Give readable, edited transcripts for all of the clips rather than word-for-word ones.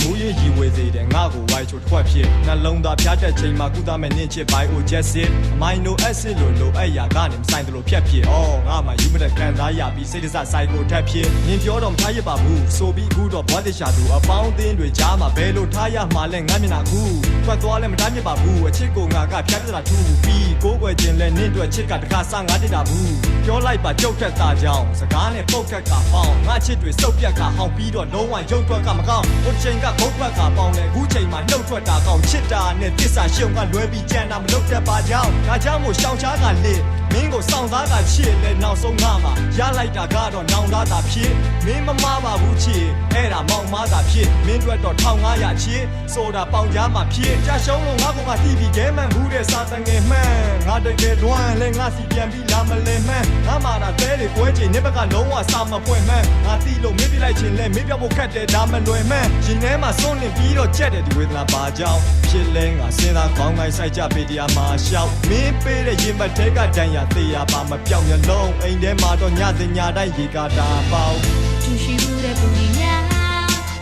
မူရင်ရီဝေစေတယ်ငါ့ကိုဝိုက်ချိုတစ်ခွက်ဖြစ်နှလုံးသားဖြားတဲ့ချိန်မှာကုသမဲ့နင့်ချစ် bio acid amino acid လို့အဲ့ရာကနေမဆိုင်တယ်လို့ဖြတ်ဖြစ်အော်ငါမှယူမတဲ့ခံစားရပြီးစိတ်တစစိုက်ကိုထက်ဖြစ်နင်ပြောတော့မထားရပါဘူးဆိုပြီးအခုတော့ဘွားတချာသူအပေါင်းအသင်းတွေကြားမှာဘယ်လိုထားရမှာလဲငါမျက်နှာကူထွက်သွားလဲမထားမြစ်ပါဘူးအချစ်ကိုငါကဖြတ်ပြတာထူပြီးကိုးကွယ်ခြင်းလဲနင့်အတွက်ချစ်ကတခါစငါတက်တာဘူးပြောလိုက်ပါကြောက်ထက်သားကြောင်းစကားနဲ့ပုတ်ခက်ကပေါင်းငါချစ်တွေစုပ်ပြက်ကဟောင်းပြီးတော့လုံးဝရုပ်ထွက်ကမကောင်းဟိုချိန်ကခုတ်ထွက်ကပေါင်းလဲအခုချိန်မှာနှုတ်ထွက်တာကောင်းချစ်တာနဲ့တစ္ဆာရှုံကလွဲပြီးကြံတာမလုပ်တတ်ပါကြောင်းဒါကြောင့်မို့ရှောင်ရှားကလေမင်းကိုစောင့်သားကချစ်လဲနောက်ဆုံးငါမှာရလိုက်တာကတော့နောင်သားသာဖြစ်မင်းမမားပါဘူးချစ်အဲ့ဒါမောင်မားသာဖြစ်မင်းတို့တော့1500ချစ်ဆိုတာပေါင်ကြားမှာဖြစ်ကြရှုံးလို့ငါကတီးပြီးခဲမှန်ဘူးတဲ့စာတငယ်မှန်ငါတကယ်လွမ်းလဲငါစီပြန်ပြီးလာမလဲမှန်ငါမာတာတဲတွေကွဲချင်နေဘက်ကလုံးဝစာမဖွင့်မှန်ငါတီးလို့မင်းပြလိုက်ချင်လဲမင်းပြောဖို့ခက်တယ်ဒါမလွယ်မှန်ရင်ထဲမှာစွန့်နေပြီးတော့ချက်တယ်ဒီဝေဒနာပါကြောင်းဖြစ်လဲငါစဉ်းစားကောင်းကိုင်းဆိုင်ကြပေတရားမှာရှောက်မင်းပေးတဲ့ရင်ပတ်ထဲကတန်ရသေးရပါမပြောင်းရလုံးအိမ်ထဲမှာတော့ညစဉ်ညတိုင်းရေကားတာပေါက်သူရှိမှုတဲ့ပုံများ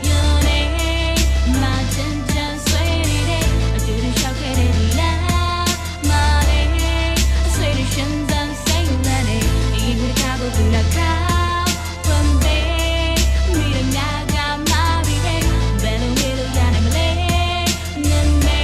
ယုံနေမှာချင်ချင်ဆွေးနေတဲ့အတူတူရှောက်ခဲ့တဲ့ဒီလားမာလေးအဆွေးရရှင်စံစိတ်နဲ့ဒီမိကားကိုသူလက်ခါဝင်ပေးမိရညာကမာပြီးဘယ်လိုလဲလို့ရနိုင်မလဲနင်းနေ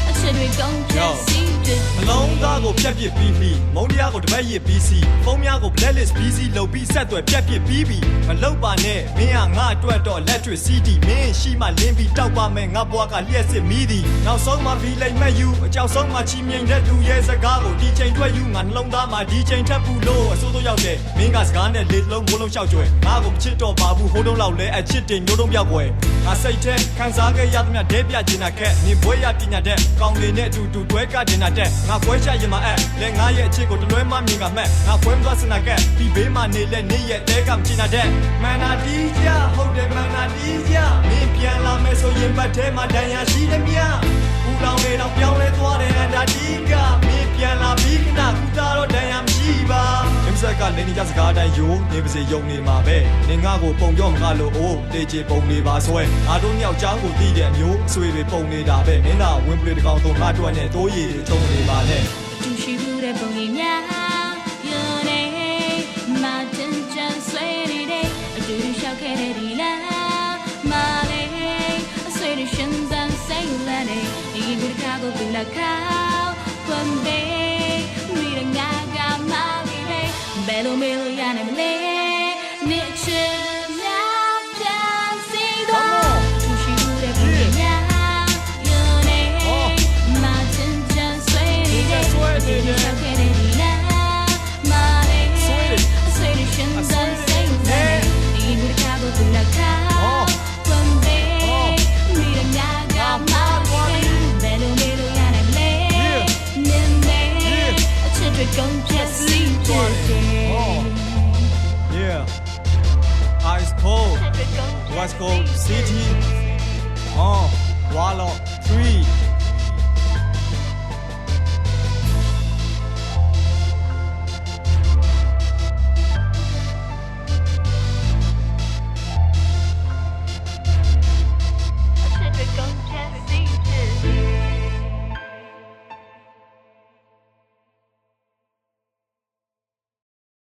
အချစ်တွေကုန်ပြည့်စည်မလုံးသားကိုပြက်ပြစ်ပြီးပြီးမုံတရားကိုတပတ်ရစ်ပြီးစီဖုံးများကို blacklist ပြီးစီလုပ်ပြီးဆက်သွယ်ပြက်ပြစ်ပြီးပြီးမလောက်ပါနဲ့မင်းကငါအတွက်တော့လက်တွေစီးတီမင်းရှိမှလင်းပြီးတောက်ပါမယ်ငါဘွားကလျှက်စစ်မီးသည်နောက်ဆုံးမှဘီလိမ်မဲ့ယူအကြောက်ဆုံးမှချီမြိန်တဲ့သူရဲ့စကားကိုဒီချိန်ထွက်ယူငါနှလုံးသားမှာဒီချိန်ထပ်ဘူးလို့အစိုးစိုးရောက်တယ်မင်းကစကားနဲ့လေလုံးမိုးလုံးလျှောက်ကြွယ်ငါကိုမချစ်တော့ပါဘူးဟိုးတုံးလောက်လဲအချစ်တင်မျိုးတုံးပြောက်ွယ်ငါစိတ်ထဲခံစားခဲ့ရသမျှဒဲပြချင်တာခက်နေဘွဲရပညာတဲ့ကောင်းလေးနဲ့အတူတူတွဲကတင်တာတဲ့ငါခွဲချရင်မအဲ့လဲငါရဲ့အချစ်ကိုတလွဲမှမြင်ကမှတ်ငါခွဲမသွားစနာကက်ဒီဘေးမှာနေလဲနေရဲ့တဲကမချင်တဲ့မန္နာတီးကြဟုတ်တယ်မန္နာတီးကြမင်းပြန်လာမယ်ဆိုရင်ပတ်ထဲမှာဒဏ်ရာရှိသည်မြဦးလောင်နေတော့ပြောင်းလဲသွားတယ်အန္တာတီးကမင်းပြန်လာပြီးခဏကူတာတော့ဒဏ်ရာမရှိပါအင်းဆက်ကလည်းနေကြစကားတိုင်းယိုးနေပါစေယုံနေမှာပဲနေငါကိုပုံပြောမကားလို့အိုးတေချေပုံနေပါဆွဲငါတို့မြောက်ချောင်းကိုတီးတဲ့အမျိုးအဆွေတွေပုံနေတာပဲမင်းသာဝင်ပလေတကောင်တော့ငါတို့နဲ့တိုးရည်ချုံနေပါနဲ့သူရှိမှုတဲ့ပုံများယုံနေမှာချင်ချင်ဆွေးနေတဲ့အတူတူရှောက်ခဲ့တဲ့ဒီလားမာလေးအဆွေးရရှင်စံစိတ်နဲ့ဒီမိကားကိုသူလက်ခါဝင်ပေးမိရငါကမာပြီးဘယ်လိုမဲလို့ရနိုင်မလဲနေချင်များပြန်စီတော့သူရှိမှုတဲ့ပုံများယုံနေမှာချင်ချင်ဆွေးနေတဲ့ရှောက်ခဲ့တဲ့ဒီလားမာလေးအဆွေးရရှင်စံစိတ်နဲ့ဒီမိကားကိုသူလက်ခါဝင်ပေးမိရငါကမာပြီးဘယ်လိုမဲလို့ရနိုင်မလဲနင်းနေအချစ်တွေကုန်ပြည့်စည်ပြည့်Yeah, ice cold, West Coast, CT,